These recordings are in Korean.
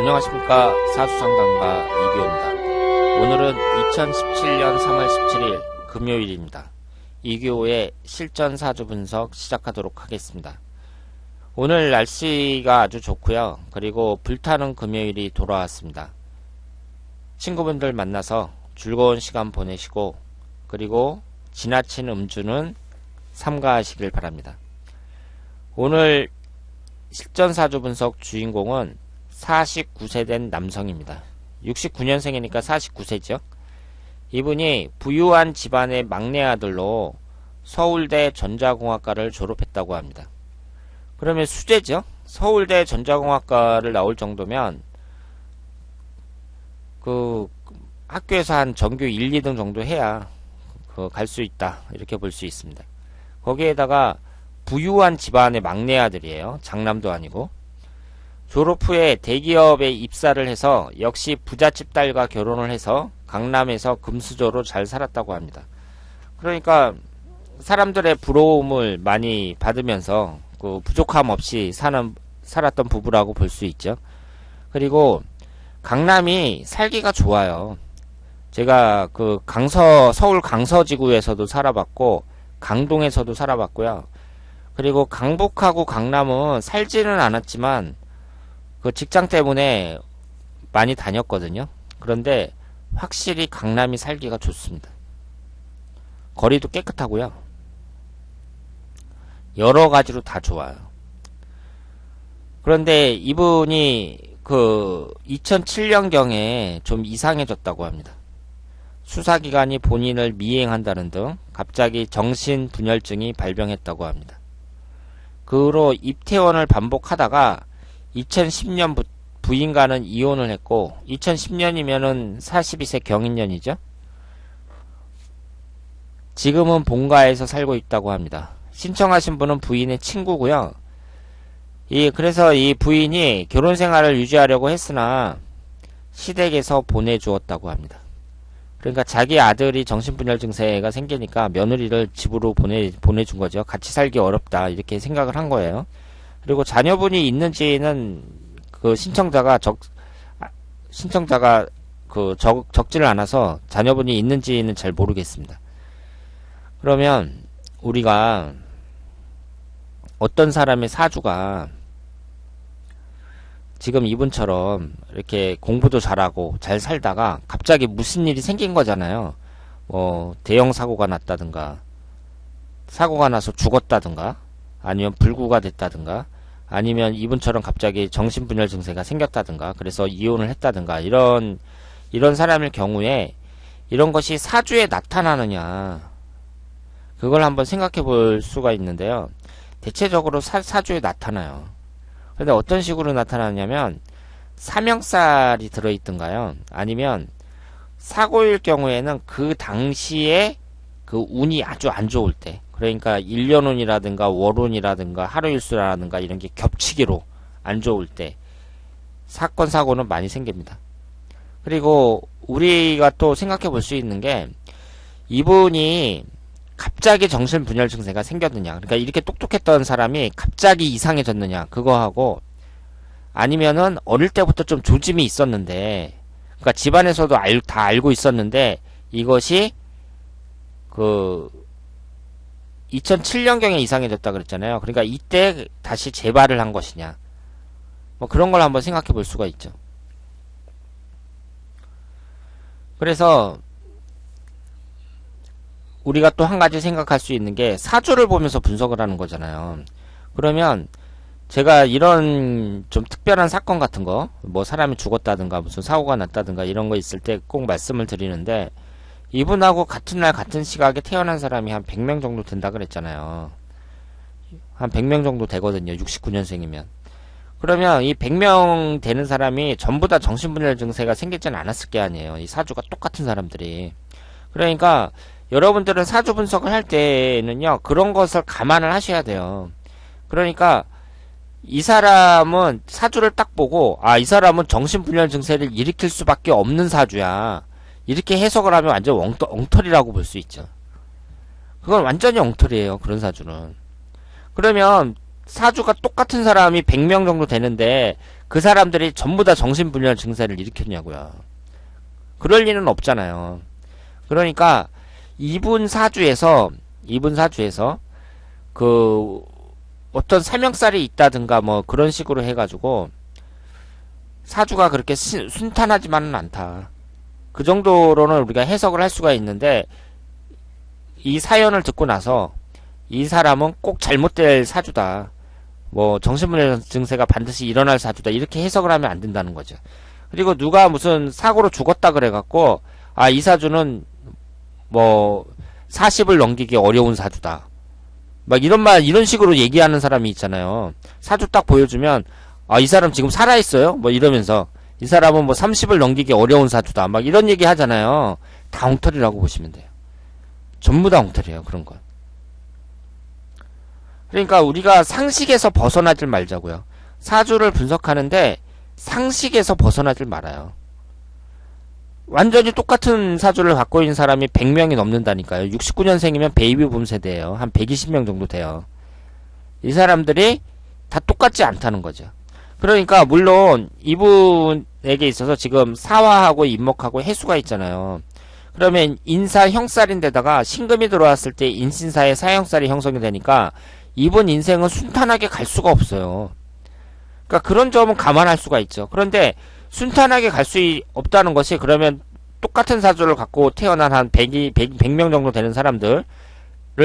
안녕하십니까. 사주상담가 이규호입니다. 오늘은 2017년 3월 17일 금요일입니다. 이규호의 실전 사주 분석 시작하도록 하겠습니다. 오늘 날씨가 아주 좋고요. 그리고 불타는 금요일이 돌아왔습니다. 친구분들 만나서 즐거운 시간 보내시고, 그리고 지나친 음주는 삼가하시길 바랍니다. 오늘 실전 사주 분석 주인공은 49세 된 남성입니다. 69년생이니까 49세죠. 이분이 부유한 집안의 막내 아들로 서울대 전자공학과를 졸업했다고 합니다. 그러면 수재죠. 서울대 전자공학과를 나올 정도면 그 학교에서 한 전교 1, 2등 정도 해야 갈 수 있다, 이렇게 볼 수 있습니다. 거기에다가 부유한 집안의 막내 아들이에요. 장남도 아니고. 졸업 후에 대기업에 입사를 해서 역시 부잣집 딸과 결혼을 해서 강남에서 금수저로 잘 살았다고 합니다. 그러니까 사람들의 부러움을 많이 받으면서 그 부족함 없이 살았던 부부라고 볼 수 있죠. 그리고 강남이 살기가 좋아요. 제가 그 서울 강서지구에서도 살아봤고, 강동에서도 살아봤고요. 그리고 강북하고 강남은 살지는 않았지만 그 직장 때문에 많이 다녔거든요. 그런데 확실히 강남이 살기가 좋습니다. 거리도 깨끗하고요. 여러 가지로 다 좋아요. 그런데 이분이 그 2007년경에 좀 이상해졌다고 합니다. 수사기관이 본인을 미행한다는 등 갑자기 정신분열증이 발병했다고 합니다. 그 후로 입퇴원을 반복하다가 2010년 부인과는 이혼을 했고, 2010년이면은 42세 경인년이죠. 지금은 본가에서 살고 있다고 합니다. 신청하신 분은 부인의 친구고요. 그래서 이 부인이 결혼 생활을 유지하려고 했으나 시댁에서 보내주었다고 합니다. 그러니까 자기 아들이 정신분열 증세가 생기니까 며느리를 집으로 보내준 거죠. 같이 살기 어렵다, 이렇게 생각을 한 거예요. 그리고 자녀분이 있는지는 그 신청자가 적지를 않아서 자녀분이 있는지는 잘 모르겠습니다. 그러면 우리가 어떤 사람의 사주가 지금 이분처럼 이렇게 공부도 잘하고 잘 살다가 갑자기 무슨 일이 생긴 거잖아요. 대형 사고가 났다든가, 사고가 나서 죽었다든가, 아니면 불구가 됐다든가, 아니면 이분처럼 갑자기 정신분열 증세가 생겼다든가, 그래서 이혼을 했다든가, 이런 사람일 경우에 이런 것이 사주에 나타나느냐, 그걸 한번 생각해 볼 수가 있는데요. 대체적으로 사주에 나타나요. 그런데 어떤 식으로 나타나냐면, 사명살이 들어있든가요, 아니면 사고일 경우에는 그 당시에 그 운이 아주 안 좋을 때, 그러니까 1년운이라든가 월운이라든가 하루일수라든가 이런 게 겹치기로 안 좋을 때 사건 사고는 많이 생깁니다. 그리고 우리가 또 생각해 볼 수 있는 게, 이분이 갑자기 정신분열 증세가 생겼느냐, 그러니까 이렇게 똑똑했던 사람이 갑자기 이상해졌느냐, 그거하고, 아니면은 어릴 때부터 좀 조짐이 있었는데, 그러니까 집안에서도 다 알고 있었는데 이것이 2007년경에 이상해졌다 그랬잖아요. 그러니까 이때 다시 재발을 한 것이냐, 그런 걸 한번 생각해 볼 수가 있죠. 그래서 우리가 또 한 가지 생각할 수 있는 게, 사주를 보면서 분석을 하는 거잖아요. 그러면 제가 이런 좀 특별한 사건 같은 거, 사람이 죽었다든가 무슨 사고가 났다든가 이런 거 있을 때 꼭 말씀을 드리는데, 이분하고 같은 날 같은 시각에 태어난 사람이 한 100명 정도 된다 그랬잖아요. 한 100명 정도 되거든요. 69년생이면. 그러면 이 100명 되는 사람이 전부 다 정신분열 증세가 생기지는 않았을 게 아니에요. 이 사주가 똑같은 사람들이. 그러니까 여러분들은 사주 분석을 할 때는요, 그런 것을 감안을 하셔야 돼요. 그러니까 이 사람은 사주를 딱 보고, 이 사람은 정신분열 증세를 일으킬 수밖에 없는 사주야, 이렇게 해석을 하면 완전 엉터리라고 볼 수 있죠. 그건 완전히 엉터리예요, 그런 사주는. 그러면 사주가 똑같은 사람이 100명 정도 되는데 그 사람들이 전부 다 정신분열 증세를 일으켰냐고요. 그럴 리는 없잖아요. 그러니까 이분 사주에서 그 어떤 사명살이 있다든가 뭐 그런 식으로 해가지고 사주가 그렇게 순탄하지만은 않다. 그 정도로는 우리가 해석을 할 수가 있는데, 이 사연을 듣고 나서 이 사람은 꼭 잘못될 사주다, 뭐 정신분열 증세가 반드시 일어날 사주다, 이렇게 해석을 하면 안 된다는 거죠. 그리고 누가 무슨 사고로 죽었다 그래갖고 아, 이 사주는 뭐 40을 넘기기 어려운 사주다, 막 이런 식으로 얘기하는 사람이 있잖아요. 사주 딱 보여주면 아, 이 사람 지금 살아있어요? 뭐 이러면서 이 사람은 뭐 30을 넘기기 어려운 사주다, 막 이런 얘기 하잖아요. 다 엉터리라고 보시면 돼요. 전부 다 엉터리예요, 그런 건. 그러니까 우리가 상식에서 벗어나질 말자고요. 사주를 분석하는데 상식에서 벗어나질 말아요. 완전히 똑같은 사주를 갖고 있는 사람이 100명이 넘는다니까요. 69년생이면 베이비붐 세대예요. 한 120명 정도 돼요. 이 사람들이 다 똑같지 않다는 거죠. 그러니까 물론 이분에게 있어서 지금 사화하고 인목하고 해수가 있잖아요. 그러면 인사 형살인데다가 신금이 들어왔을 때 인신사의 사형살이 형성이 되니까 이분 인생은 순탄하게 갈 수가 없어요. 그러니까 그런 점은 감안할 수가 있죠. 그런데 순탄하게 갈 수 없다는 것이, 그러면 똑같은 사주를 갖고 태어난 한 100명 정도 되는 사람들을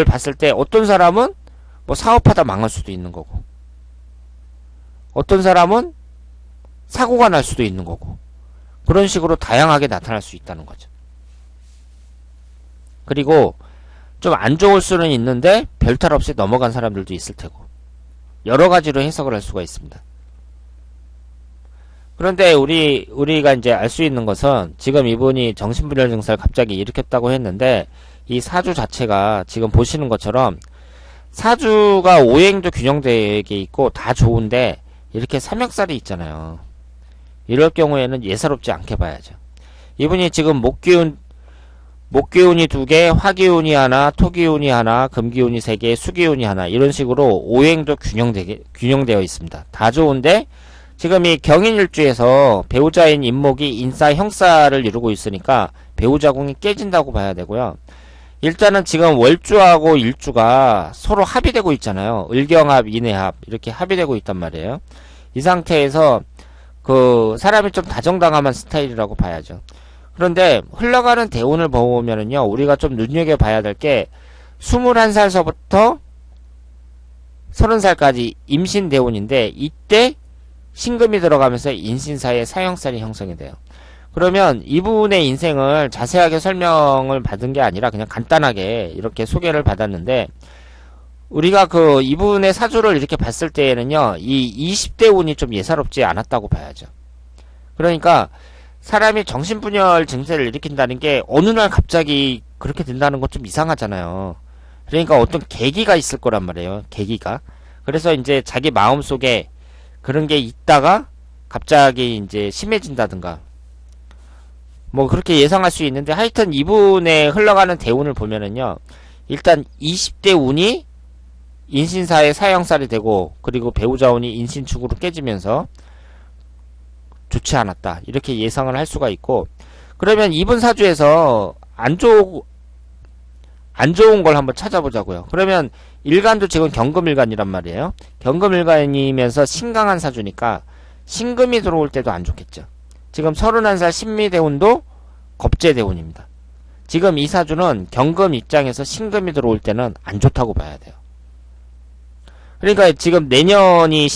봤을 때 어떤 사람은 뭐 사업하다 망할 수도 있는 거고, 어떤 사람은 사고가 날 수도 있는 거고, 그런 식으로 다양하게 나타날 수 있다는 거죠. 그리고 좀 안 좋을 수는 있는데 별탈 없이 넘어간 사람들도 있을 테고, 여러 가지로 해석을 할 수가 있습니다. 그런데 우리가 이제 알 수 있는 것은, 지금 이분이 정신분열 증세를 갑자기 일으켰다고 했는데 이 사주 자체가 지금 보시는 것처럼 사주가 오행도 균형되게 있고 다 좋은데 이렇게 삼형살이 있잖아요. 이럴 경우에는 예사롭지 않게 봐야죠. 이분이 지금 목기운이 2개, 화기운이 하나, 토기운이 하나, 금기운이 3개, 수기운이 하나, 이런 식으로 오행도 균형되어 있습니다. 다 좋은데 지금 이 경인일주에서 배우자인 인목이 인사 형사를 이루고 있으니까 배우자궁이 깨진다고 봐야 되고요. 일단은 지금 월주하고 일주가 서로 합의되고 있잖아요. 을경합, 인해합 이렇게 합의되고 있단 말이에요. 이 상태에서 그 사람이 좀 다정다감한 스타일이라고 봐야죠. 그런데 흘러가는 대운을 보면은요, 우리가 좀 눈여겨봐야 될 게 21살서부터 30살까지 임신 대운인데, 이때 신금이 들어가면서 인신사의 사형살이 형성이 돼요. 그러면 이분의 인생을 자세하게 설명을 받은 게 아니라 그냥 간단하게 이렇게 소개를 받았는데, 우리가 그 이분의 사주를 이렇게 봤을 때에는요, 이 20대 운이 좀 예사롭지 않았다고 봐야죠. 그러니까 사람이 정신분열 증세를 일으킨다는 게 어느 날 갑자기 그렇게 된다는 건 좀 이상하잖아요. 그러니까 어떤 계기가 있을 거란 말이에요. 계기가. 그래서 이제 자기 마음속에 그런 게 있다가 갑자기 이제 심해진다든가 뭐 그렇게 예상할 수 있는데, 하여튼 이분의 흘러가는 대운을 보면은요, 일단 20대 운이 인신사의 사형살이 되고, 그리고 배우자 운이 인신축으로 깨지면서 좋지 않았다, 이렇게 예상을 할 수가 있고, 그러면 이분 사주에서 안 좋은 걸 한번 찾아보자고요. 그러면 일간도 지금 경금일간이란 말이에요. 경금일간이면서 신강한 사주니까 신금이 들어올 때도 안 좋겠죠. 지금 31살 신미대운도 겁재대운입니다. 지금 이 사주는 경금 입장에서 신금이 들어올 때는 안 좋다고 봐야 돼요. 그러니까 지금 내년이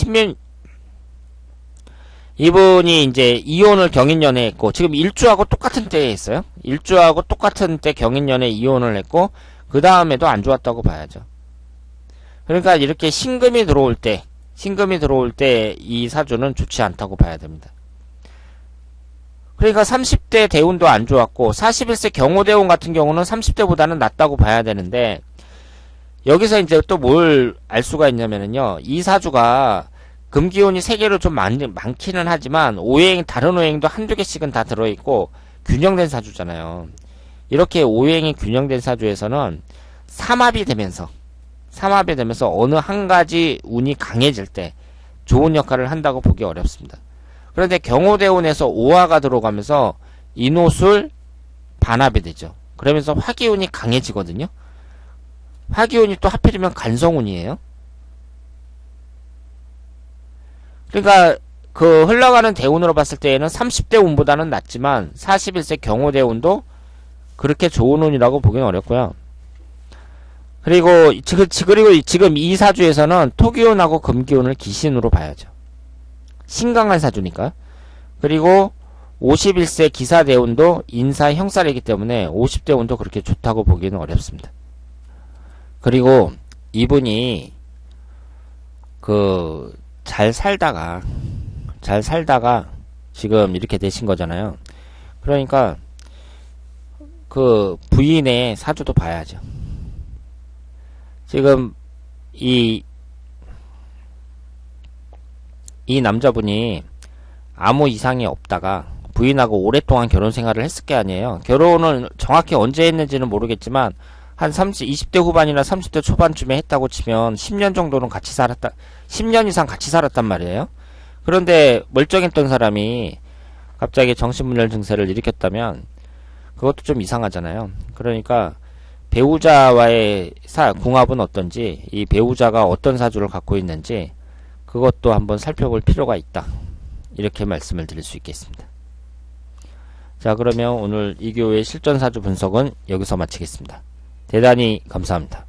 이분이 이제 이혼을 경인년에 했고, 지금 일주하고 똑같은 때에 했어요. 일주하고 똑같은 때 경인년에 이혼을 했고, 그 다음에도 안 좋았다고 봐야죠. 그러니까 이렇게 신금이 들어올 때 이 사주는 좋지 않다고 봐야 됩니다. 그러니까 30대 대운도 안 좋았고, 41세 경호대운 같은 경우는 30대보다는 낫다고 봐야 되는데, 여기서 이제 또 뭘 알 수가 있냐면요, 이 사주가 금기운이 3개로 좀 많기는 하지만 다른 오행도 한두 개씩은 다 들어있고 균형된 사주잖아요. 이렇게 오행이 균형된 사주에서는 삼합이 되면서 어느 한 가지 운이 강해질 때 좋은 역할을 한다고 보기 어렵습니다. 그런데 경호대운에서 오화가 들어가면서 인호술 반합이 되죠. 그러면서 화기운이 강해지거든요. 화기운이 또 하필이면 간성운이에요. 그러니까 그 흘러가는 대운으로 봤을 때에는 30대 운보다는 낫지만 41세 경호대운도 그렇게 좋은 운이라고 보기는 어렵고요. 그리고 지금 이 사주에서는 토기운하고 금기운을 기신으로 봐야죠. 신강한 사주니까. 그리고 51세 기사대운도 인사 형살이기 때문에 50대 운도 그렇게 좋다고 보기는 어렵습니다. 그리고 이분이 잘 살다가 지금 이렇게 되신 거잖아요. 그러니까 그 부인의 사주도 봐야죠. 지금 이 남자분이 아무 이상이 없다가 부인하고 오랫동안 결혼 생활을 했을 게 아니에요. 결혼을 정확히 언제 했는지는 모르겠지만 한 20대 후반이나 30대 초반쯤에 했다고 치면 10년 정도는 같이 살았다, 10년 이상 같이 살았단 말이에요. 그런데 멀쩡했던 사람이 갑자기 정신분열 증세를 일으켰다면 그것도 좀 이상하잖아요. 그러니까 배우자와의 궁합은 어떤지, 이 배우자가 어떤 사주를 갖고 있는지 그것도 한번 살펴볼 필요가 있다. 이렇게 말씀을 드릴 수 있겠습니다. 자, 그러면 오늘 이교의 실전사주 분석은 여기서 마치겠습니다. 대단히 감사합니다.